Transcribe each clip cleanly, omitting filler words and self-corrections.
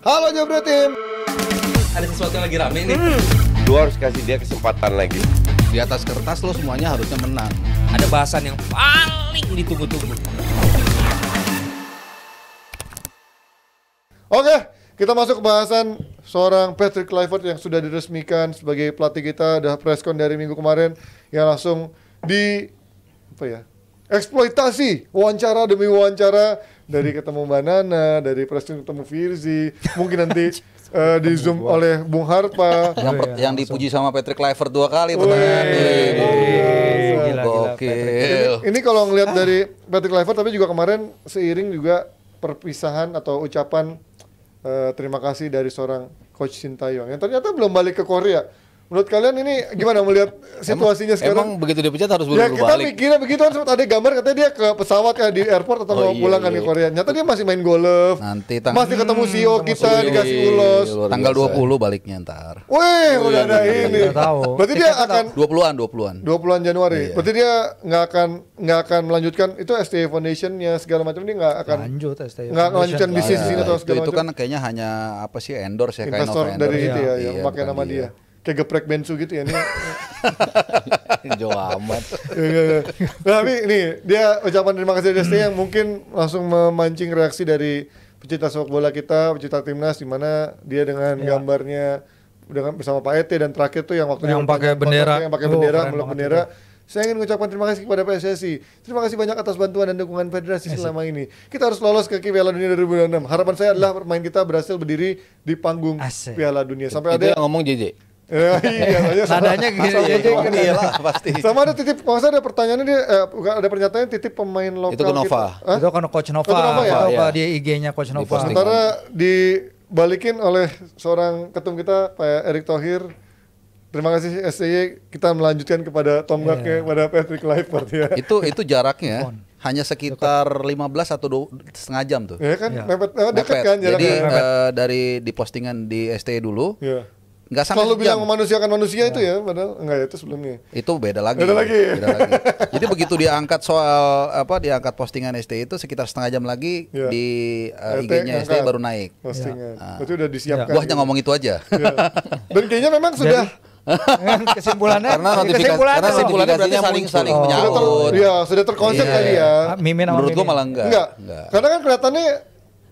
Halo Jabra Tim. Ada sesuatu yang lagi rame nih. Lu harus kasih dia kesempatan lagi. Di atas kertas lo semuanya harusnya menang. Ada bahasan yang paling ditunggu-tunggu. Oke, kita masuk ke bahasan seorang Patrick Kluivert yang sudah diresmikan sebagai pelatih kita. Udah preskon dari minggu kemarin yang langsung eksploitasi wawancara demi wawancara, dari ketemu Mbak Nana, dari preskon ketemu Firzi, mungkin nanti di zoom oleh Bung Harpa. Yang dipuji sama Patrick Kluivert 2 kali Wih, benar. Gokil. Ini kalau ngelihat dari Patrick Kluivert, tapi juga kemarin seiring juga perpisahan atau ucapan terima kasih dari seorang Coach Sintayong yang ternyata belum balik ke Korea. Menurut kalian ini gimana melihat situasinya sekarang? Emang begitu dipecat harus Ya buru-buru kita balik. mikirnya begitu kan, sempat ada gambar katanya dia ke pesawat ya di airport atau mau pulang kan ke Korea. Nyata dia masih main golf. Nanti masih ketemu CEO kita dikasih ulos. Tanggal 20 baliknya ntar. Wih, udah ada ini. Tahu. Berarti dia akan 20-an Januari. Iya. Berarti dia nggak akan melanjutkan itu STI Foundation-nya segala macam, dia nggak akan lanjut STI nggak melanjutkan bisnis di sini atau segala itu macam. kan kayaknya hanya apa sih, endorse ya, Investor dari itu ya, yang pakai bukan nama dia. Kayak geprek bensu gitu ya. Jauh amat. Tapi ini dia ucapan terima kasih dari STI yang mungkin langsung memancing reaksi dari pecinta sepak bola kita, pecinta timnas, di mana dia dengan gambarnya dengan bersama Pak Ete, dan terakhir tuh yang waktu yang dia pakai bendera, yang pakai bendera, keren meluk banget bendera. itu. Saya ingin mengucapkan terima kasih kepada PSSI. Terima kasih banyak atas bantuan dan dukungan federasi selama ini. Kita harus lolos ke Piala Dunia 2026. Harapan saya adalah pemain kita berhasil berdiri di panggung Asik. Piala Dunia. Sampai Itu ada yang ngomong JJ. iya, Nadanya gini. Iyalah pasti. sama ada titip, masa ada pertanyaannya dia ada pernyataan titip pemain lokal Itu ke Nova. kita. Hah? Itu kan Coach Nova. Coach Nova ya? Itu Iya. di IG-nya Coach Nova. posting. Sementara dibalikin oleh seorang ketum kita Pak Erick Thohir. Terima kasih STY, kita melanjutkan kepada tonggaknya kepada Patrick Kluivert ya. Itu jaraknya hanya sekitar 15 atau 2,5 jam tuh. Ya kan, Iya. mepet, dekat Mepet. kan Jadi jaraknya. dari di postingan di STI dulu Iya. nggak sampai Selalu bilang sejam. memanusiakan manusia itu ya, padahal enggak ya, itu sebelumnya. Itu beda lagi. Beda lagi. Jadi begitu diangkat diangkat postingan STI itu sekitar setengah jam lagi Iya. di RT IG-nya STI ngangkat baru naik. postingan. Ya. Berarti udah disiapkan. Gua hanya ngomong itu aja. Iya. Dan kayaknya memang sudah Kesimpulannya Karena notifikasinya saling Oh. menyaut. sudah terkonsep Iya. kali ya. Mimin sama Menurut gua Mimin. malah enggak. Enggak. Karena kan kelihatannya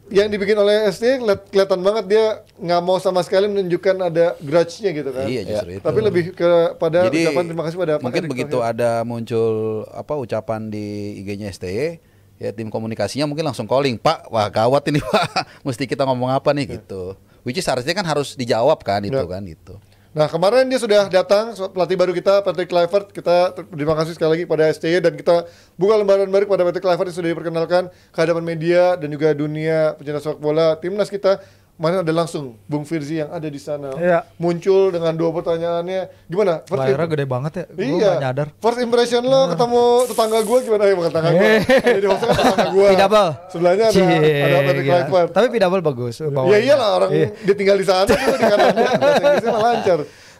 yang dibikin oleh ST kelihatan banget dia nggak mau sama sekali menunjukkan ada grudge-nya gitu kan. Iya, justru itu. Tapi lebih kepada Jadi ucapan terima kasih pada Pak mungkin Erick begitu Thohir. ada muncul ucapan di IG-nya STY, ya tim komunikasinya mungkin langsung calling, Pak, wah gawat ini Pak, mesti kita ngomong apa nih gitu. Which is harusnya kan harus dijawab kan itu Ya. kan gitu. Nah kemarin dia sudah datang, pelatih baru kita Patrick Kluivert. Kita terima kasih sekali lagi pada STY, dan kita buka lembaran baru pada Patrick Kluivert yang sudah diperkenalkan ke hadapan media dan juga dunia pecinta sepak bola timnas kita. Kemarin ada langsung Bung Firzi yang ada di sana, Iya. muncul dengan 2 pertanyaannya. Gimana? Layarnya gede banget ya. Gue Iya. gak nyadar. First impression lo ketemu tetangga gue gimana ya? Bukan tetangga gue. Jadi maksudnya tetangga gue. Pidabel. Sebelahnya ada Patrick Iya. Kluivert. Tapi Pidabel bagus. Ya bawahnya. iyalah, orang Iya. dia tinggal di sana, dia di kanannya. Bahasa Inggrisnya mah lancar.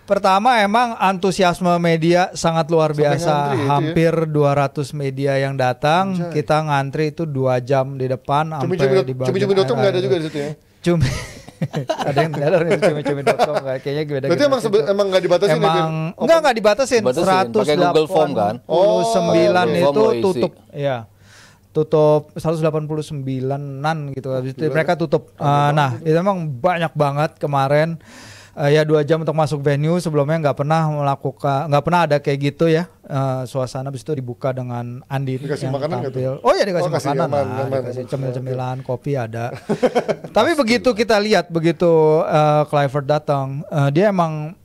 Pertama emang antusiasme media sangat luar Sampai biasa. ngantri itu ya. Hampir 200 media yang datang. Kita ngantri itu 2 jam di depan sampai di bagian Cumi-cumi.com nggak ada akhir. juga di situ ya? Cumi. Ada yang nyadar nih cumi-cumi.com nggak, kayaknya beda. Berarti emang nggak dibatasin ya, Vin? Nggak dibatasin. Dibatasin, pakai Google Form kan? 189 Google itu Form lo isi. tutup. Ya. Tutup 189-an gitu. Habis itu mereka tutup. Nah, itu emang banyak banget kemarin. Ya 2 jam untuk masuk venue, sebelumnya nggak pernah ada kayak gitu ya. Suasana habis itu dibuka dengan Andi Dikasih yang makanan nggak tuh? tampil. Oh ya dikasih kasih makanan, nyaman. dikasih cemil-cemilan, kopi ada. Tapi begitu kita lihat, begitu Kluivert datang, dia emang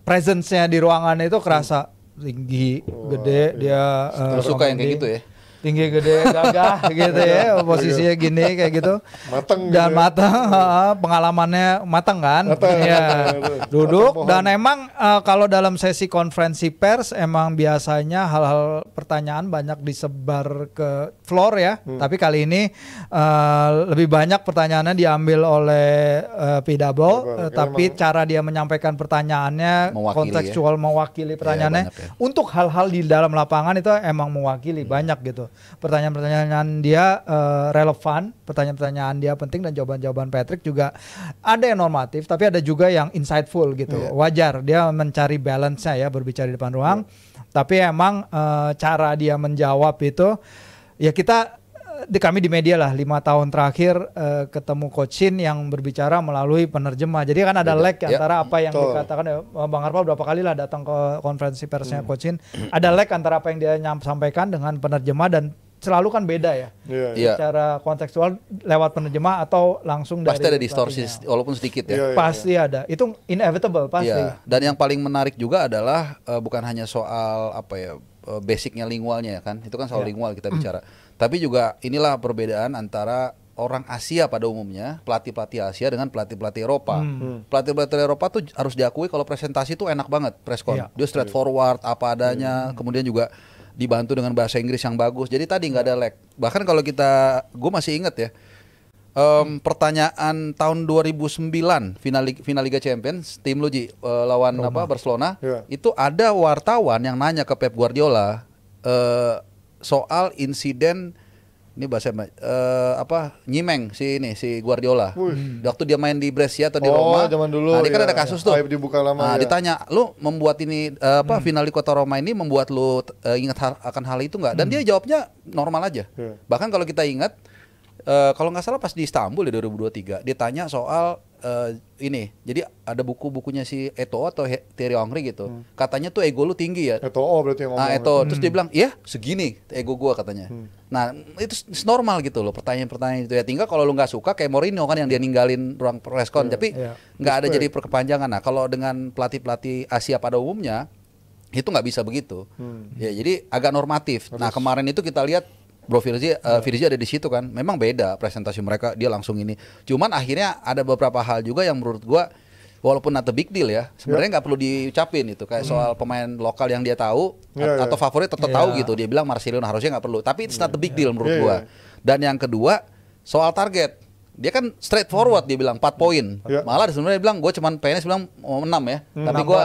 presence-nya di ruangan itu kerasa tinggi, gede, dia Lu suka yang kayak gitu ya? tinggi, gede, gagah gitu ya, posisinya gini kayak gitu. Mateng Dan gitu ya. matang, pengalamannya matang kan. Matang, Iya. matang. Duduk Matang dan pohon. emang kalau dalam sesi konferensi pers emang biasanya hal-hal pertanyaan banyak disebar ke floor ya. Tapi kali ini lebih banyak pertanyaannya diambil oleh Pidabel, tapi cara dia menyampaikan pertanyaannya Mewakili kontekstual, mewakili pertanyaannya banyak ya. untuk hal-hal di dalam lapangan itu emang mewakili banyak gitu. Pertanyaan-pertanyaan dia relevan, pertanyaan-pertanyaan dia penting dan jawaban-jawaban Patrick juga ada yang normatif, tapi ada juga yang insightful gitu. Wajar dia mencari balance-nya ya berbicara di depan ruang. Tapi emang cara dia menjawab itu ya kita kami di media lah 5 tahun terakhir ketemu Coach Shin yang berbicara melalui penerjemah. Jadi kan ada lag antara apa yang dikatakan Bang Arpa berapa kali lah datang ke konferensi persnya Coach Shin. Ada lag antara apa yang dia sampaikan dengan penerjemah dan selalu kan beda ya. Secara kontekstual lewat penerjemah atau langsung pasti dari ada distorsi walaupun sedikit ya. Pasti ada. Itu inevitable pasti. Dan yang paling menarik juga adalah bukan hanya soal apa ya basicnya lingualnya ya kan. Itu kan soal lingual kita bicara. Tapi juga inilah perbedaan antara orang Asia pada umumnya, pelatih-pelatih Asia dengan pelatih-pelatih Eropa. Pelatih-pelatih Eropa tuh harus diakui kalau presentasi tuh enak banget preskon. Dia straightforward apa adanya, kemudian juga dibantu dengan bahasa Inggris yang bagus. Jadi tadi nggak ada lag. Bahkan kalau gue masih inget ya, pertanyaan tahun 2009 final Liga Champions tim lu Ji lawan Barcelona, itu ada wartawan yang nanya ke Pep Guardiola soal insiden ini bahasa nyimeng si Guardiola. Waktu dia main di Brescia atau di Roma. Zaman dulu. Nah, dia kan ada kasus tuh. Dibuka lama, nah, ditanya, "Lu membuat ini final di kota Roma ini membuat lu ingat akan hal itu nggak?" Dan dia jawabnya normal aja. Bahkan kalau kita ingat kalau nggak salah pas di Istanbul di 2023, dia tanya soal ini. Jadi ada bukunya si Eto'o atau Thierry Henry gitu. Katanya tuh ego lu tinggi ya. Eto'o berarti yang ngomong. Eto'o. Terus dia bilang, "Iya, segini ego gua," katanya. Nah, itu normal gitu loh pertanyaan-pertanyaan itu ya. Tinggal kalau lu nggak suka kayak Mourinho kan yang dia ninggalin ruang preskon, tapi nggak ada jadi perkepanjangan. Nah, kalau dengan pelatih-pelatih Asia pada umumnya itu nggak bisa begitu. Ya, jadi agak normatif. Nah, kemarin itu kita lihat Bro Firzi ada di situ kan. Memang beda presentasi mereka, dia langsung ini. Cuman akhirnya ada beberapa hal juga yang menurut gua walaupun not a big deal ya, sebenarnya nggak perlu diucapin itu. Kayak soal pemain lokal yang dia tahu atau favorit atau tahu gitu. Dia bilang Marcelino harusnya nggak perlu. Tapi it's not a big deal menurut gua. Dan yang kedua soal target. Dia kan straightforward, dia bilang 4 poin. Malah sebenarnya dia bilang gue cuman PNS bilang 6 ya. Tapi gue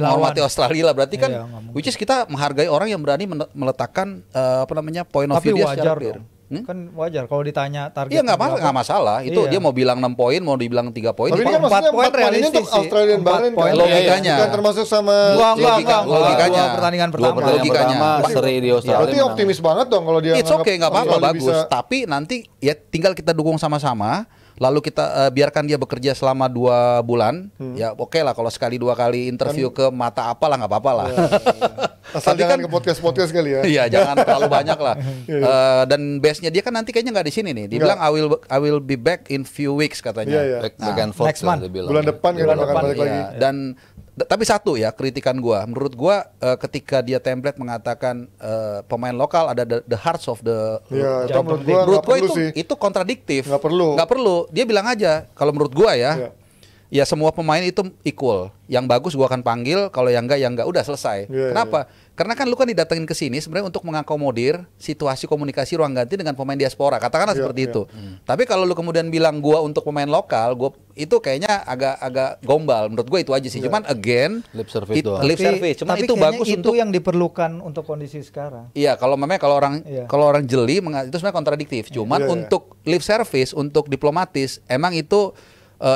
menghormati Australia lah. Berarti kan which is kita menghargai orang yang berani meletakkan point of view dia secara clear. Kan wajar kalau ditanya target. Iya nggak masalah. Itu dia mau bilang 6 poin, mau dibilang 3 poin. Tapi ini kan maksudnya 4 poin realistis untuk Australian Bahrain kan. Logikanya. Bukan termasuk sama logikanya. Pertandingan pertama. Logikanya. Seri di Australia. Berarti optimis banget dong kalau dia. It's okay, nggak apa-apa, bagus. Tapi nanti ya tinggal kita dukung sama-sama. Lalu kita biarkan dia bekerja selama 2 bulan. Ya oke lah kalau sekali 2 kali interview ke mata apalah nggak apa-apa lah. Asal jangan ke podcast kali ya. Iya, jangan terlalu banyak lah. Dan base-nya dia kan nanti kayaknya nggak di sini nih. Dia bilang I will be back in few weeks katanya. Next month. Bulan depan kan akan balik lagi. Dan tapi satu ya kritikan gua, menurut gua ketika dia template mengatakan pemain lokal ada the hearts of the menurut gua itu kontradiktif. Nggak perlu. Dia bilang aja kalau menurut gua ya semua pemain itu equal. Yang bagus gua akan panggil, kalau yang enggak udah selesai. Kenapa? Karena kan lu kan didatengin ke sini sebenarnya untuk mengakomodir situasi komunikasi ruang ganti dengan pemain diaspora. Katakanlah seperti itu. Tapi kalau lu kemudian bilang gua untuk pemain lokal, gua itu kayaknya agak gombal. Menurut gua itu aja sih. Cuman again lip service doang. Lip service. Cuman tapi itu bagus itu untuk yang diperlukan untuk kondisi sekarang. Iya, kalau memang kalau orang jeli itu sebenarnya kontradiktif. Cuman untuk lip service, untuk diplomatis, emang itu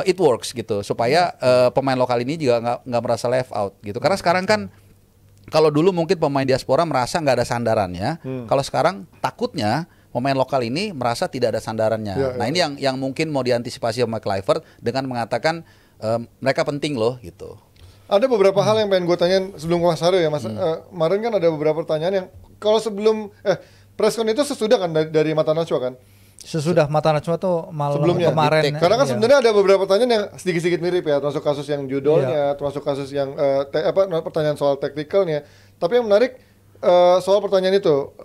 it works gitu supaya pemain lokal ini juga nggak merasa left out gitu. Karena sekarang kan kalau dulu mungkin pemain diaspora merasa nggak ada sandarannya, kalau sekarang takutnya pemain lokal ini merasa tidak ada sandarannya. Nah ini yang mungkin mau diantisipasi sama Kluivert dengan mengatakan mereka penting loh gitu. Ada beberapa hal yang pengen gue tanyain sebelum Mas Haryo ya Mas. Kemarin kan ada beberapa pertanyaan yang kalau sebelum preskon itu sesudah kan dari Mata Najwa kan? Sesudah Mata Najwa tuh malam sebelumnya, kemarin. Karena kan sebenarnya ada beberapa pertanyaan yang sedikit-sedikit mirip ya, termasuk kasus yang judulnya, termasuk kasus yang pertanyaan soal teknikalnya. Tapi yang menarik soal pertanyaan itu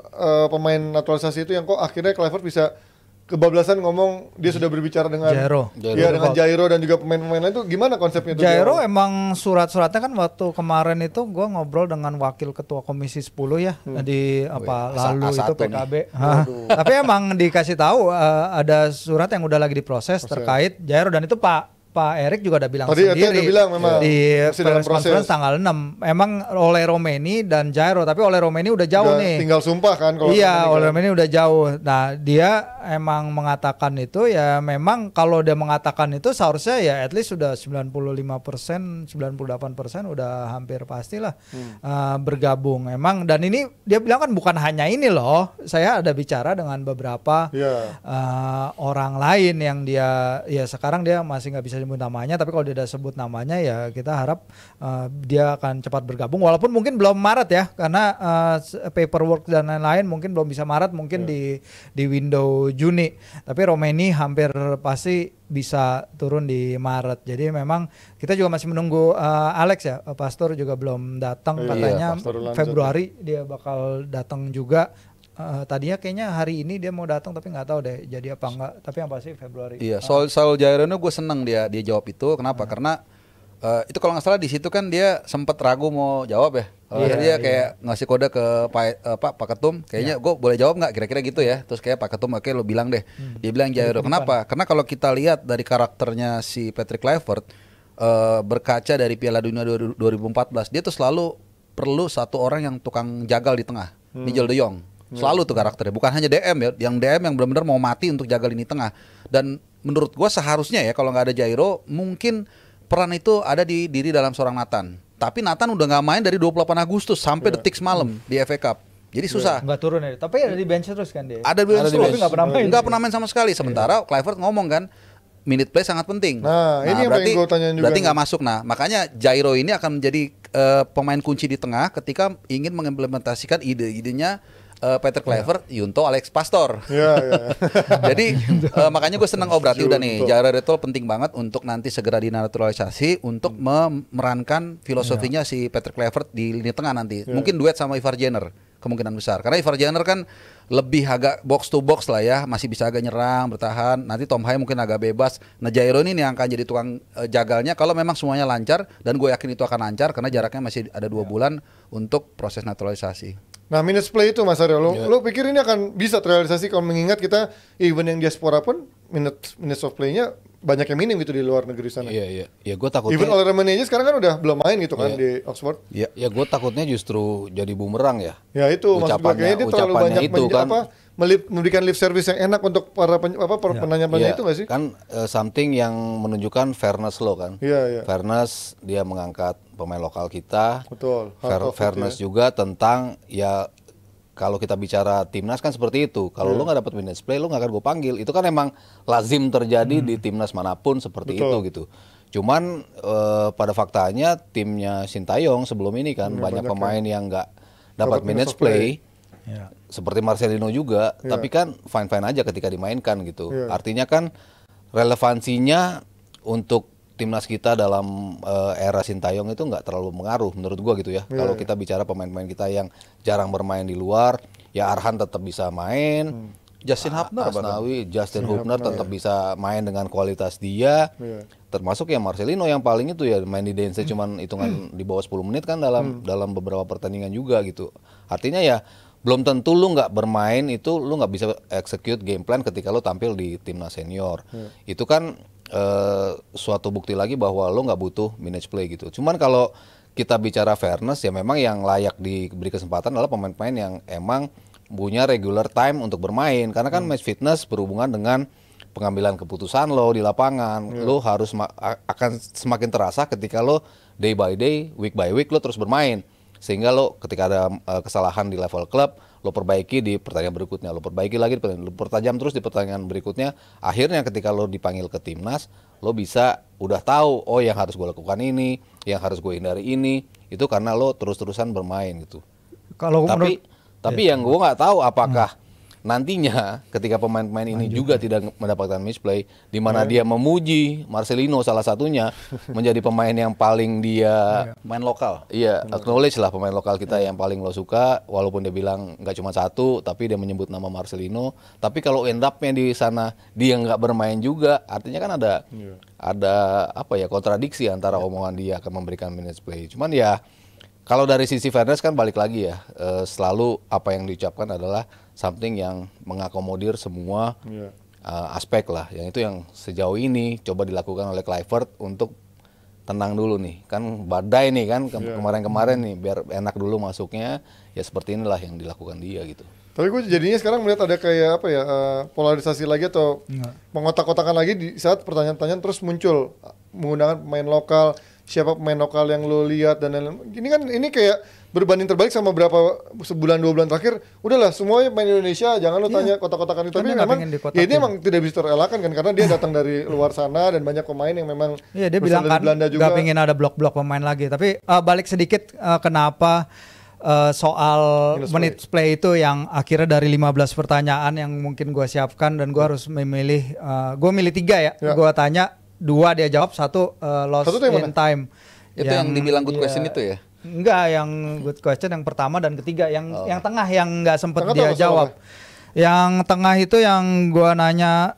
pemain naturalisasi itu yang kok akhirnya Kluivert bisa kebablasan ngomong dia sudah berbicara dengan Jairo. Iya dengan Jairo dan juga pemain-pemain lain itu gimana konsepnya itu? Jairo emang surat-suratnya kan waktu kemarin itu gue ngobrol dengan wakil ketua komisi 10 ya di lalu itu PKB. Tapi emang dikasih tahu ada surat yang udah lagi diproses terkait Jairo dan itu Pak Pak Erik juga udah bilang Tadi sendiri udah bilang memang di masih dalam press conference proses. tanggal 6. Emang oleh Romeni dan Jairo, tapi oleh Romeni udah jauh nih. Tinggal sumpah kan kalau Iya, Romeni oleh kan. Romeni udah jauh. Nah, dia emang mengatakan itu ya memang kalau dia mengatakan itu seharusnya ya at least sudah 95%, 98% udah hampir pastilah bergabung. Emang dan ini dia bilang kan bukan hanya ini loh. Saya ada bicara dengan beberapa Iya. orang lain yang dia ya sekarang dia masih nggak bisa sebut namanya, tapi kalau dia udah sebut namanya ya kita harap dia akan cepat bergabung walaupun mungkin belum Maret ya karena paperwork dan lain-lain mungkin belum bisa Maret, mungkin di window Juni, tapi Romeni hampir pasti bisa turun di Maret. Jadi memang kita juga masih menunggu Alex ya, Pastor juga belum datang, Iya, katanya Pastor lanjut. Februari dia bakal datang juga. Tadinya kayaknya hari ini dia mau datang tapi nggak tahu deh jadi apa enggak, tapi yang pasti Februari. Iya, soal Jairo gue seneng dia jawab itu. Kenapa? Karena itu kalau nggak salah di situ kan dia sempet ragu mau jawab ya. Dia kayak ngasih kode ke Pak Ketum, kayaknya gue boleh jawab nggak kira-kira gitu ya. Terus kayak Pak Ketum oke lo bilang deh. Dia bilang Jairo. Kenapa? Karena kalau kita lihat dari karakternya si Patrick Kluivert berkaca dari Piala Dunia 2014, dia tuh selalu perlu satu orang yang tukang jagal di tengah. Nigel de Jong. Selalu tuh karakternya, bukan hanya DM ya, yang DM yang benar-benar mau mati untuk jaga lini tengah. Dan menurut gua seharusnya ya kalau nggak ada Jairo, mungkin peran itu ada di diri dalam seorang Nathan. Tapi Nathan udah nggak main dari 28 Agustus sampai detik semalam di FA Cup. Jadi susah. Nggak turun ya, tapi ada di bench terus kan dia. Ada di bench terus. Nggak pernah main. Nggak pernah main sama sekali. Sementara Kluivert ngomong kan, minute play sangat penting. Nah, ini yang pengen gua tanyain juga berarti nih. nggak masuk. Nah, makanya Jairo ini akan menjadi pemain kunci di tengah ketika ingin mengimplementasikan ide-idenya Patrick Kluivert, Yunto, Alex Pastor. Iya, iya. Jadi makanya gue senang berarti udah nih Yunto. Jairo Retol penting banget untuk nanti segera dinaturalisasi untuk memerankan filosofinya si Patrick Kluivert di lini tengah nanti. Mungkin duet sama Ivar Jenner kemungkinan besar. Karena Ivar Jenner kan lebih agak box to box lah ya, masih bisa agak nyerang, bertahan. Nanti Tom Hai mungkin agak bebas. Nah Jairo ini yang akan jadi tukang jagalnya kalau memang semuanya lancar, dan gue yakin itu akan lancar karena jaraknya masih ada 2 bulan untuk proses naturalisasi. Nah, minutes play itu Mas Aryo, lo pikir ini akan bisa terrealisasi kalau mengingat kita even yang diaspora pun minutes of play-nya banyak yang minim gitu di luar negeri sana. Iya. Ya gue takutnya. Even oleh Romania aja sekarang kan udah belum main gitu kan di Oxford. Ya gue takutnya justru jadi bumerang ya. Ya itu maksud gue kayaknya dia terlalu ucapannya banyak itu kan. memberikan lip service yang enak untuk para penanya-penanya Iya, itu nggak sih? Kan something yang menunjukkan fairness lo kan. Iya. Fairness, dia mengangkat pemain lokal kita. Betul. Heart of it, Fairness ya. juga tentang ya kalau kita bicara timnas kan seperti itu. Kalau lo nggak dapat minutes play, lo nggak akan gue panggil. Itu kan emang lazim terjadi di timnas manapun seperti Betul. itu gitu. Cuman pada faktanya timnya Sintayong sebelum ini kan banyak pemain yang nggak dapat minutes play. Ya. Seperti Marcelino juga, tapi kan fine-fine aja ketika dimainkan gitu. Iya. Artinya kan relevansinya untuk timnas kita dalam era Sintayong itu nggak terlalu mengaruh menurut gua gitu ya. Kalau kita bicara pemain-pemain kita yang jarang bermain di luar, ya Arhan tetap bisa main. Justin Hubner Asnawi, Justin Hubner tetap bisa main dengan kualitas dia. Iya. Termasuk ya Marcelino yang paling itu ya main di Dense cuman hitungan di bawah 10 menit kan dalam beberapa pertandingan juga gitu. Artinya ya belum tentu lu nggak bermain itu lu nggak bisa execute game plan ketika lu tampil di timnas senior. Itu kan suatu bukti lagi bahwa lu nggak butuh minutes play gitu. Cuman kalau kita bicara fairness ya memang yang layak diberi kesempatan adalah pemain-pemain yang emang punya regular time untuk bermain, karena kan match fitness berhubungan dengan pengambilan keputusan lo di lapangan. Lo harus akan semakin terasa ketika lo day by day, week by week lo terus bermain, sehingga lo ketika ada kesalahan di level klub lo perbaiki di pertandingan berikutnya, lo perbaiki lagi lo pertajam terus di pertandingan berikutnya. Akhirnya ketika lo dipanggil ke timnas, lo bisa udah tahu oh yang harus gue lakukan ini, yang harus gue hindari ini, itu karena lo terus-terusan bermain gitu. Kalau Tapi yang gue nggak tahu apakah nantinya ketika pemain-pemain ini juga tidak mendapatkan match play, di mana dia memuji Marcelino salah satunya menjadi pemain yang paling dia main lokal. iya acknowledge lah pemain lokal kita yang paling lo suka, walaupun dia bilang nggak cuma satu, tapi dia menyebut nama Marcelino. Tapi kalau end up-nya di sana dia nggak bermain juga, artinya kan ada apa ya kontradiksi antara omongan dia akan memberikan minutes play. Cuman ya kalau dari sisi fairness kan balik lagi ya, selalu apa yang diucapkan adalah something yang mengakomodir semua aspek lah. Yang itu yang sejauh ini coba dilakukan oleh Kluivert untuk tenang dulu nih, kan badai nih kan kemarin-kemarin nih, biar enak dulu masuknya, ya seperti inilah yang dilakukan dia gitu. Tapi gue jadinya sekarang melihat ada kayak apa ya, polarisasi lagi atau mengotak-kotakan lagi di saat pertanyaan-pertanyaan terus muncul menggunakan pemain lokal, siapa pemain lokal yang lo lihat dan lain-lain. Ini kan ini kayak berbanding terbalik sama berapa sebulan 2 bulan terakhir, udahlah semuanya main Indonesia, jangan lo tanya kotak-kotakan itu. Tapi memang ya ini emang tidak bisa terelakkan kan, karena dia datang dari luar sana dan banyak pemain yang memang dia bilang kan nggak pengen ada blok-blok pemain lagi. Tapi balik sedikit kenapa soal minutes play itu yang akhirnya dari 15 pertanyaan yang mungkin gue siapkan dan gue harus memilih, gue milih 3 ya. Gue tanya 2 dia jawab, 1 lost in time. Itu yang dibilang good question itu ya? Enggak, yang good question yang pertama dan ketiga, yang tengah yang nggak sempet dia jawab. Yang tengah itu yang gua nanya,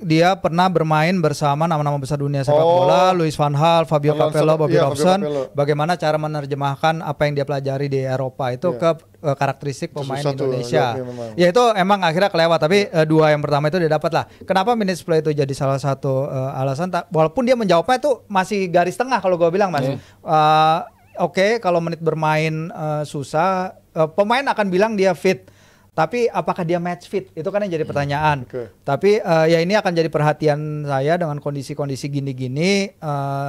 dia pernah bermain bersama nama-nama besar dunia sepak bola, Louis van Gaal, Fabio Capello, Bobby Robson. Bagaimana cara menerjemahkan apa yang dia pelajari di Eropa itu ke karakteristik pemain Indonesia. Ya itu emang akhirnya kelewat, tapi 2 yang pertama itu dia dapat lah. Kenapa minutes play itu jadi salah satu alasan? Walaupun dia menjawabnya itu masih garis tengah kalau gua bilang, Mas. Oke, kalau menit bermain susah, pemain akan bilang dia fit. Tapi apakah dia match fit? Itu kan yang jadi pertanyaan. Tapi ya ini akan jadi perhatian saya dengan kondisi-kondisi gini-gini.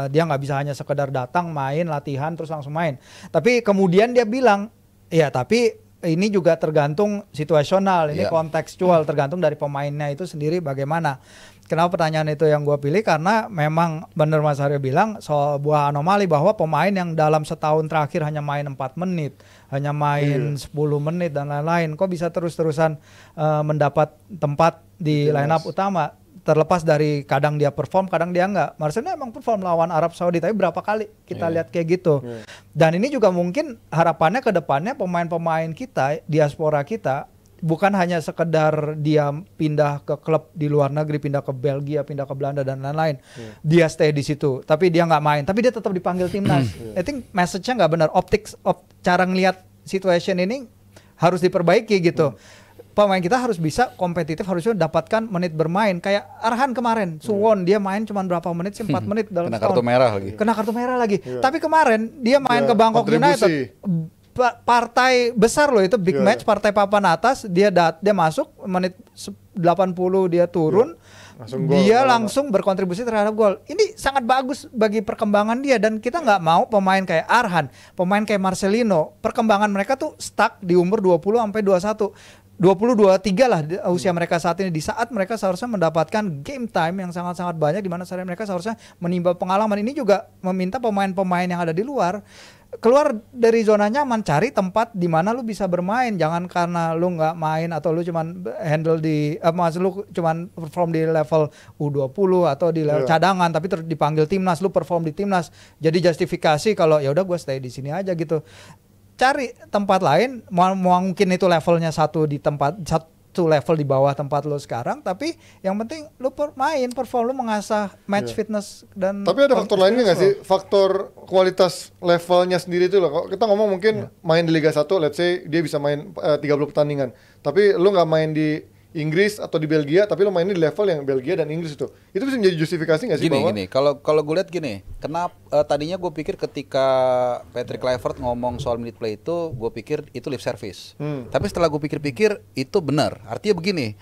Dia nggak bisa hanya sekedar datang, main, latihan, terus langsung main. Tapi kemudian dia bilang, ya tapi ini juga tergantung situasional, ini kontekstual, tergantung dari pemainnya itu sendiri bagaimana. Kenapa pertanyaan itu yang gue pilih? Karena memang benar Mas Aryo bilang sebuah anomali bahwa pemain yang dalam setahun terakhir hanya main 4 menit, hanya main 10 menit dan lain-lain, kok bisa terus-terusan mendapat tempat di line up utama. Terlepas dari kadang dia perform, kadang dia enggak. Marcelo emang perform lawan Arab Saudi, tapi berapa kali kita lihat kayak gitu. Dan ini juga mungkin harapannya ke depannya pemain-pemain kita, diaspora kita, bukan hanya sekedar dia pindah ke klub di luar negeri, pindah ke Belgia, pindah ke Belanda dan lain-lain. Dia stay di situ, tapi dia nggak main, tapi dia tetap dipanggil timnas. I think message-nya nggak benar. Cara ngelihat situation ini harus diperbaiki gitu. Pemain kita harus bisa kompetitif, harusnya dapatkan menit bermain. Kayak Arhan kemarin, Suwon dia main cuma berapa menit sih, 4 menit dalam setahun. Kena kartu merah lagi. Tapi kemarin dia main ke Bangkok United, partai besar loh itu, big match, partai papan atas, dia masuk menit 80 dia turun, dia langsung berkontribusi terhadap gol. Ini sangat bagus bagi perkembangan dia, dan kita nggak mau pemain kayak Arhan, pemain kayak Marcelino, perkembangan mereka tuh stuck di umur 20 sampai 21. 20-23 lah usia mereka saat ini, di saat mereka seharusnya mendapatkan game time yang sangat-sangat banyak, di mana mereka seharusnya menimba pengalaman. Ini juga meminta pemain-pemain yang ada di luar keluar dari zona nyaman, cari tempat di mana lu bisa bermain. Jangan karena lu nggak main atau lu cuman handle di lu cuman perform di level U20 atau di level cadangan, tapi dipanggil timnas, lu perform di timnas, jadi justifikasi kalau ya udah gue stay di sini aja gitu. Cari tempat lain, mungkin itu levelnya satu level di bawah tempat lo sekarang, tapi yang penting lo perform, lo mengasah match fitness dan. Tapi ada faktor lainnya nggak sih? Faktor kualitas levelnya sendiri itu loh. Kalau kita ngomong mungkin main di Liga 1, let's say dia bisa main 30 pertandingan, tapi lo nggak main di Inggris atau di Belgia, tapi lo mainnya di level yang Belgia dan Inggris itu bisa menjadi justifikasi nggak sih? Gini, kalau gue lihat gini, kenapa tadinya gue pikir ketika Patrick Kluivert ngomong soal minute play itu, gue pikir itu lip service. Tapi setelah gue pikir-pikir itu benar. Artinya begini,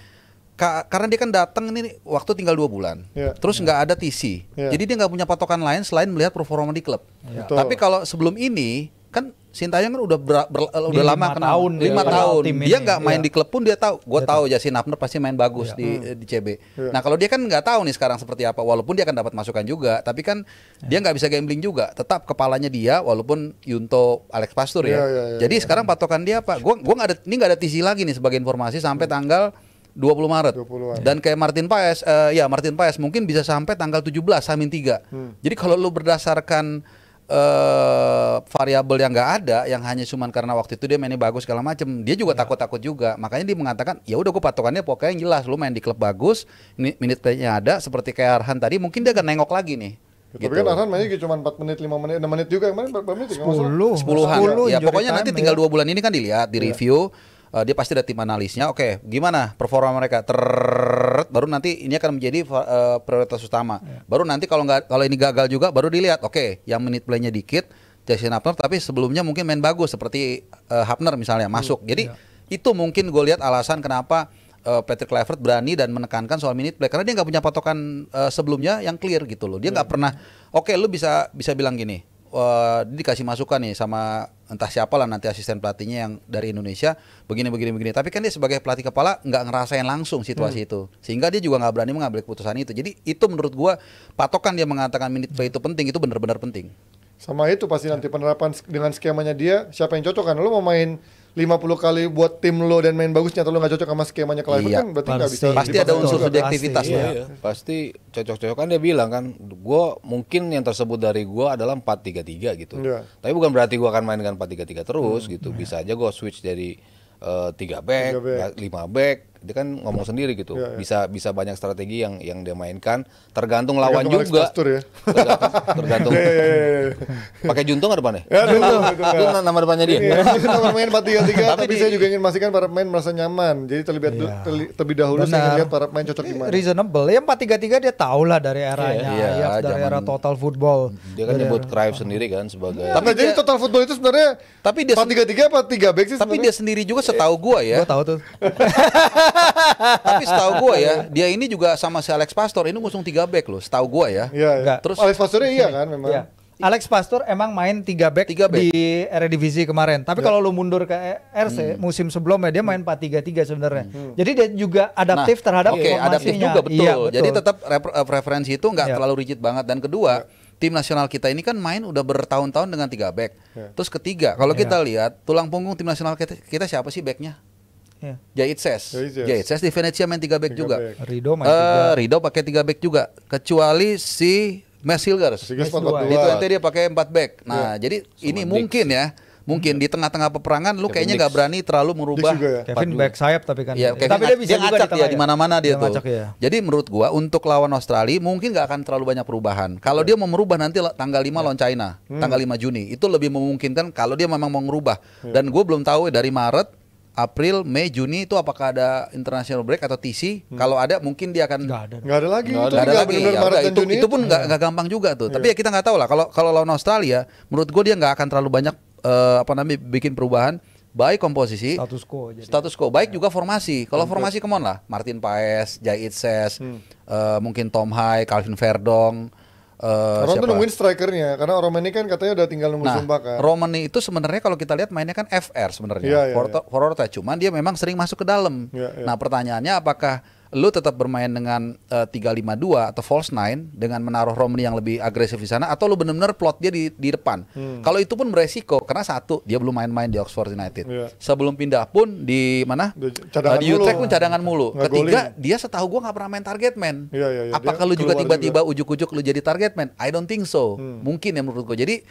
karena dia kan datang ini waktu tinggal 2 bulan, terus nggak ada TC, jadi dia nggak punya patokan lain selain melihat performa di klub. Tapi kalau sebelum ini kan Sintayong kan udah lama kenal 5 tahun. Dia nggak main di klub pun dia tahu. Gue tahu Justin Hapner pasti main bagus di CB. Nah kalau dia kan nggak tahu nih sekarang seperti apa. Walaupun dia akan dapat masukan juga, tapi kan dia nggak bisa gambling juga. Tetap kepalanya dia, walaupun Yunto Alex Pastur ya. Jadi sekarang patokan dia apa? Gue nggak ada TC lagi nih sebagai informasi sampai tanggal 20 Maret. Dan kayak Martin Paes mungkin bisa sampai tanggal 17 H-3. Jadi kalau lu berdasarkan variabel yang nggak ada, yang hanya cuman karena waktu itu dia mainnya bagus segala macem, dia juga takut juga. Makanya dia mengatakan ya udah gue patokannya pokoknya yang jelas, lu main di klub bagus, minute play-nya ada, seperti kayak Arhan tadi, mungkin dia akan nengok lagi nih. Tapi kan Arhan mainnya cuma 4 menit, 5 menit, 6 menit juga, yang main berapa menit? 10-an. Ya pokoknya nanti tinggal 2 bulan ini kan dilihat, di review. dia pasti ada tim analisnya. Oke, gimana performa mereka? Baru nanti ini akan menjadi prioritas utama. Baru nanti kalau ini gagal juga, baru dilihat. Oke, yang menit playnya dikit, Jason Hafner, tapi sebelumnya mungkin main bagus seperti Hafner misalnya masuk. Jadi itu mungkin gue lihat alasan kenapa Patrick Kluivert berani dan menekankan soal minute play, karena dia nggak punya patokan sebelumnya yang clear gitu loh. Dia nggak pernah. Oke, lu bisa bilang gini. Dia dikasih masukan nih sama entah siapa lah nanti asisten pelatihnya yang dari Indonesia begini. Tapi kan dia sebagai pelatih kepala nggak ngerasain langsung situasi itu, sehingga dia juga nggak berani mengambil keputusan itu. Jadi itu menurut gua patokan dia mengatakan minute play itu penting, itu benar-benar penting. Sama itu pasti nanti penerapan dengan skemanya dia, siapa yang cocok kan? Lu mau main 50 kali buat tim lo dan main bagusnya, atau lo nggak cocok sama skemanya Kluivert kan berarti nggak bisa. Pasti ada unsur subjektivitas Iya, lah. iya. Pasti cocok-cocokan dia bilang kan, gue mungkin yang tersebut dari gue adalah 4-3-3 gitu. Iya. Tapi bukan berarti gue akan main dengan 4-3-3 terus gitu. Bisa aja gue switch dari 3 back, 5 back. Dia kan ngomong sendiri gitu. Iya. Bisa banyak strategi yang dia mainkan. Tergantung lawan Tergantung Alex juga. Pastur ya. Tergantung. Pakai juntung nggak depannya? Ya, Itu nama depannya dia. Iya, kita bermain 4-3-3, tapi saya juga ingin memastikan para pemain merasa nyaman. Jadi terlebih dahulu saya ingin lihat para pemain cocok gimana. Reasonable. Ya 4-3-3 dia tahu lah dari eranya. Iya, ya, dari era zaman- total football. Dia kan nyebut Cruyff sendiri kan sebagai. Tapi jadi total football itu sebenarnya Tapi dia 4-3-3 apa 3 back sih Tapi dia sendiri juga setahu gua ya. Gue tahu tuh. Tapi setahu gua ya, dia ini juga sama si Alex Pastor ini ngusung 3 back loh, setahu gua ya. Iya, Enggak. terus Alex Pasturnya iya kan memang. Iya. Alex Pastor emang main 3 back, Tiga back. di Eredivisie kemarin. Tapi kalau lu mundur ke RC musim sebelumnya dia main 4-3-3 sebenarnya. Jadi dia juga adaptif terhadap Oke, adaptif formasinya. juga betul. Iya, Jadi tetap preferensi itu nggak Iya. terlalu rigid banget. Dan kedua, tim nasional kita ini kan main udah bertahun-tahun dengan 3 back. Terus ketiga, kalau kita lihat tulang punggung tim nasional kita siapa sih backnya? Iya. Jait Ses di Venezia main 3 back juga. back. Rido main 3. Rido pakai 3 back juga, kecuali si Mes Hilgers. Sigas Yes, 4-4-2. Itu ente dia pakai 4 back. Nah, jadi ini mungkin ya, mungkin di tengah-tengah peperangan lu kayaknya nggak berani terlalu merubah. Dix juga ya. Kevin back sayap tapi kan. Iya, Kevin tapi dia bisa juga ngacak di tengah ya di mana-mana dia tuh. ngacak, ya. Jadi menurut gua untuk lawan Australia mungkin nggak akan terlalu banyak perubahan. Kalau dia mau merubah nanti tanggal 5 lawan China, tanggal 5 Juni, itu lebih memungkinkan kalau dia memang mau merubah. Dan gua belum tahu dari Maret, April, Mei, Juni itu apakah ada international break atau TC? Kalau ada mungkin dia akan Nggak ada. Nggak ada lagi. Nggak Itu nggak ada tinggal lagi. benar-benar Ya Maret udah, dan Juni. itu pun nggak gampang juga tuh. Tapi ya kita nggak tahu lah. Kalau lawan Australia, menurut gue dia nggak akan terlalu banyak bikin perubahan. Baik komposisi, Status quo jadi. status quo. Baik juga formasi. Kalau formasi kemon lah, Martin Paes, Jait Ses, mungkin Tom Hai, Calvin Verdong. Orang tuh siapa? nungguin strikernya, karena orang ini kan katanya udah tinggal nunggu Nah, sumpah kan. Romani itu sebenarnya kalau kita lihat mainnya kan FR sebenarnya, Iya, iya, forward, cuman dia memang sering masuk ke dalam. Iya, iya. Nah pertanyaannya apakah lu tetap bermain dengan 3-5-2 atau false 9 dengan menaruh Romani yang lebih agresif di sana, atau lu benar-benar plot dia di depan? Kalau itu pun beresiko karena satu dia belum main-main di Oxford United. Iya. Sebelum pindah pun di mana? Cadangan Di Utrecht mulu. pun cadangan mulu. Nggak Ketiga, golin. dia setahu gua nggak pernah main target man. Iya, iya, iya. Apakah Dia lu juga keluar tiba-tiba ujuk-ujuk lu jadi target man? I don't think so. Mungkin ya menurut gua. Jadi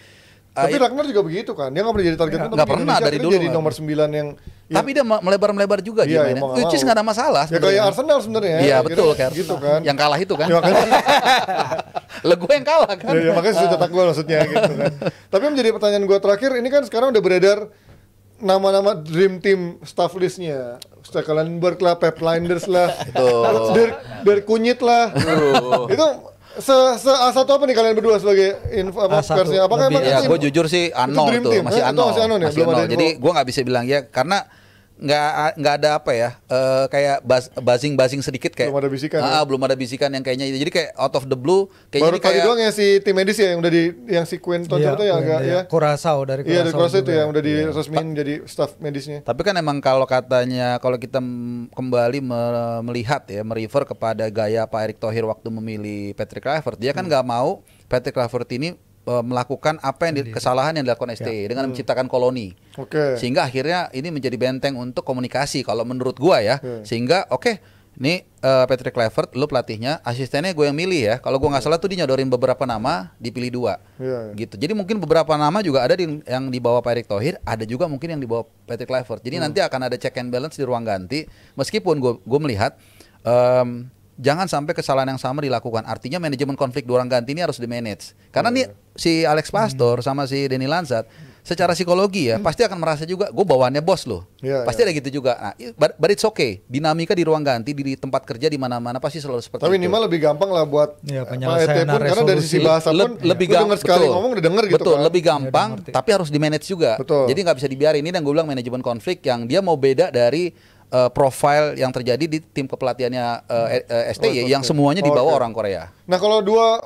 Tapi Ragnar juga begitu kan. Dia nggak pernah jadi target man, nggak tapi di pernah Indonesia dari akhirnya dulu jadi nggak. nomor 9 yang tapi dia melebar-melebar juga Iya, dia mainnya. emang nggak Which is mau. nggak ada masalah ya kayak sebenarnya. Arsenal sebenarnya. Iya Akhirnya betul kan. Gitu kan. Yang kalah itu kan. Ya, makanya, Lah gue yang kalah kan. ya, makanya sudah cetak gol maksudnya gitu kan. Tapi yang menjadi pertanyaan gue terakhir, ini kan sekarang udah beredar nama-nama dream team staff listnya. Stekelenburg lah, Pep Linders lah, Dirk Kunyit lah. Itu A1 apa nih kalian berdua sebagai info apa A1 persnya? Apakah lebih. emang Ya itu gue jujur sih Ano dream tuh team, masih itu Ano. masih Ano nih, Masih belum ada Ano. info. Jadi gue nggak bisa bilang ya karena nggak ada apa ya kayak buzzing sedikit kayak Belum ada bisikan, ya? belum ada bisikan yang kayaknya jadi kayak out of the blue baru kayaknya ini tadi kayak doang ya si tim medis ya yang udah yang si Quinton Iya, itu yang agak ya. Curaçao dari Iya dari Kroasia itu juga. yang udah diresmiin jadi staff medisnya. tapi kan emang kalau katanya kalau kita kembali melihat ya merefer kepada gaya Pak Erick Thohir waktu memilih Patrick Kluivert, dia kan nggak mau Patrick Kluivert ini melakukan apa yang kesalahan yang dilakukan STY dengan menciptakan koloni. Oke. Sehingga akhirnya ini menjadi benteng untuk komunikasi kalau menurut gua ya. Sehingga ini Patrick Kluivert lu pelatihnya, asistennya gue yang milih ya. Kalau gua nggak salah tuh dia nyodorin beberapa nama, dipilih 2. Iya. Gitu. Jadi mungkin beberapa nama juga ada yang dibawa Pak Erick Thohir, ada juga mungkin yang dibawa Patrick Kluivert. Jadi nanti akan ada check and balance di ruang ganti. Meskipun gue melihat jangan sampai kesalahan yang sama dilakukan. Artinya manajemen konflik di ruang ganti ini harus di manage. Karena nih si Alex Pastor sama si Denny Lansat secara psikologi ya pasti akan merasa juga gue bawaannya bos loh. Iya, Pasti iya. ada gitu juga. Nah, but it's okay. Dinamika di ruang ganti di tempat kerja di mana-mana pasti selalu seperti Tapi itu. minimal lebih gampang lah buat Iya, Pak penyelesaian ET pun, karena dari sisi resolusi. bahasa pun lebih lu denger sekali betul. ngomong udah denger gitu Betul, kan. lebih gampang Iya, udah tapi harus di manage juga. Betul. Jadi nggak bisa dibiarin. Ini yang gue bilang manajemen konflik yang dia mau beda dari profile yang terjadi di tim kepelatihannya STY yang semuanya dibawa Oke. orang Korea. Nah kalau dua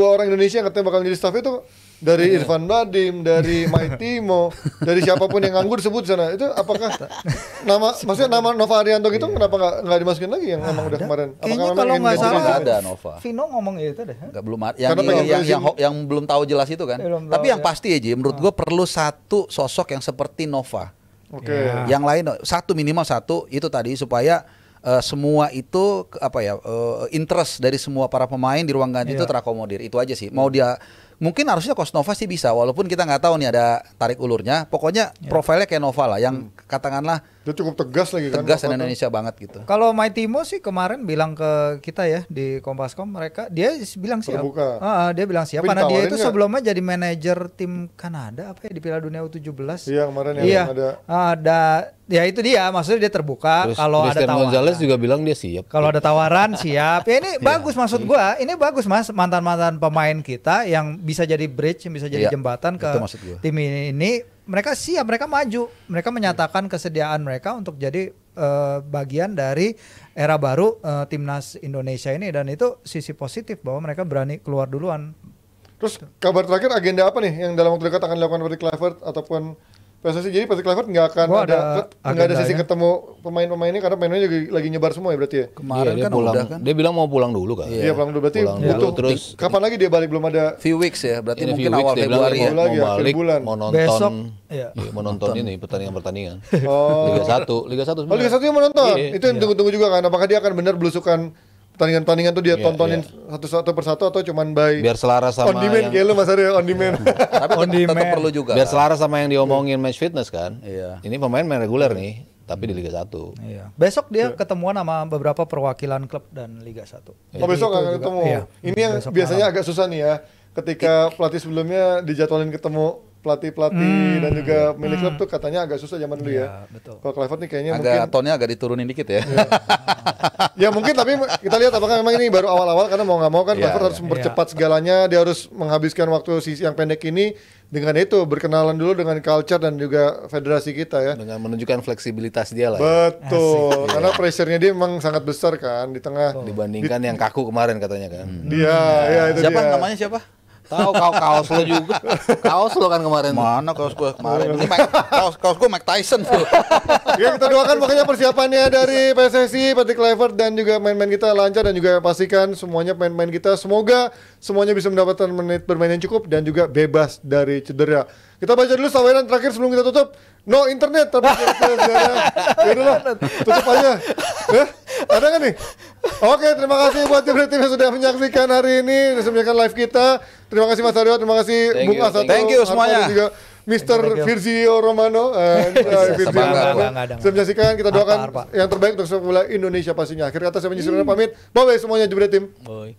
orang Indonesia yang katanya bakal jadi staff itu dari Irfan Badim, dari Mai Timo, dari siapapun yang nganggur disebut di sana, itu apakah maksudnya nama Nova Arianto gitu kenapa nggak dimasukin lagi yang emang udah kemarin? Kayaknya memang kalau ingin nggak ganti salah nggak gitu? ada Nova. Vino ngomong itu deh. Nggak belum ada yang, Karena pengen yang belum tahu jelas itu kan. Belum Tapi tahu, yang ya. pasti aja menurut gue perlu satu sosok yang seperti Nova. Oke. Ya. Yang lain minimal satu itu tadi supaya semua itu interest dari semua para pemain di ruang ganti itu Iya. terakomodir. Itu aja sih. Mau dia mungkin harusnya Coach Nova sih bisa walaupun kita nggak tahu nih ada tarik ulurnya. Pokoknya profilnya kayak Nova lah yang katakanlah Dia cukup tegas lagi kan. tegas Nova dan tuh. Indonesia banget gitu. Kalau Mai Timo sih kemarin bilang ke kita ya di Kompaskom dia bilang siap. Terbuka. Dia bilang siap Tapi karena dia ditawarin itu nggak? sebelumnya jadi manajer tim Kanada apa ya di Piala Dunia U17. Iya kemarin yang Iya. ada. Ya itu dia maksudnya dia terbuka Terus kalau ada Christian tawaran. Gonzalez juga bilang dia siap. Kalau ada tawaran siap. Ya ini bagus maksud gua. Ini bagus Mas mantan-mantan pemain kita yang bisa jadi bridge, yang bisa jadi Iya, jembatan ke itu maksud gua. tim ini. Mereka siap, mereka maju. Mereka menyatakan kesediaan mereka untuk jadi bagian dari era baru timnas Indonesia ini dan itu sisi positif bahwa mereka berani keluar duluan. Terus kabar terakhir agenda apa nih yang dalam waktu dekat akan dilakukan Patrick Kluivert ataupun PSSI? Jadi Patrick Kluivert nggak akan Gua ada nggak ada sesi agendanya. ketemu pemain-pemainnya karena pemainnya juga lagi nyebar semua ya berarti ya? Kemarin Iya, dia kan pulang. udah kan Dia bilang mau pulang dulu kan. Iya pulang dulu berarti Pulang butuh. dulu, terus Kapan lagi dia balik belum ada? few weeks ya, berarti Ini mungkin few weeks awal dia bilang Februari ya. Mau lagi mau akhir balik, bulan. mau nonton. Besok, iya. Iya, mau nonton ini pertandingan. Oh. Liga 1 Oh Liga sebenarnya. 1 yang mau nonton? Iya. Itu yang tunggu-tunggu juga kan? Apakah dia akan benar belusukan pertandingan-pertandingan tuh dia Iya, tontonin satu persatu atau cuman by Biar selaras on sama demand yang kayak lu Mas Aryo on demand. Tapi On tetap demand. perlu juga. biar selaras sama yang diomongin match fitness kan. Iya. Ini pemain main reguler nih, tapi di Liga 1. Iya. Besok dia ketemuan sama beberapa perwakilan klub dan Liga 1. Oh besok Itu akan juga, ketemu. iya. Ini yang Besok biasanya malam. agak susah nih ya. Ketika pelatih sebelumnya dijadwalin ketemu pelatih dan juga milik klub tuh katanya agak susah zaman dulu ya. Iya, betul. Kalau Kluivert nih kayaknya Agak mungkin tonnya agak diturunin dikit ya. ya mungkin tapi kita lihat apakah memang ini baru awal-awal karena mau nggak mau kan Iya, Kluivert harus mempercepat segalanya, dia harus menghabiskan waktu sisi yang pendek ini dengan itu berkenalan dulu dengan culture dan juga federasi kita ya. Dengan menunjukkan fleksibilitas dia lah ya. Betul, karena pressure-nya dia memang sangat besar kan di tengah Dibandingkan yang kaku kemarin katanya kan. dia, ya itu Siapa dia. namanya siapa? Tahu kaos lo juga. Kaos lo kan kemarin. Mana kaos gue kemarin? Ini kaos gue Mike Tyson tuh. Ya kita doakan makanya persiapannya dari PSSI, Patrick Kluivert dan juga main-main kita lancar dan juga pastikan semuanya pemain-pemain kita semoga semuanya bisa mendapatkan menit bermain yang cukup dan juga bebas dari cedera. Kita baca dulu saweran terakhir sebelum kita tutup. No internet tapi ya udah lah, tutup aja. Ada kan nih? Oke, terima kasih buat tim yang sudah menyaksikan hari ini, sudah menyaksikan live kita. Terima kasih Mas Aryo, terima kasih Thank Bung you, Asato, thank you Harpo, semuanya. dan juga Mr. Virzio Romano. Virzio Sebangga Romano. gua. Sudah menyaksikan, kita doakan Arpa. yang terbaik untuk sepak bola Indonesia pastinya. Akhir kata saya menyusul pamit. Bye bye semuanya Jebret Tim. Boy.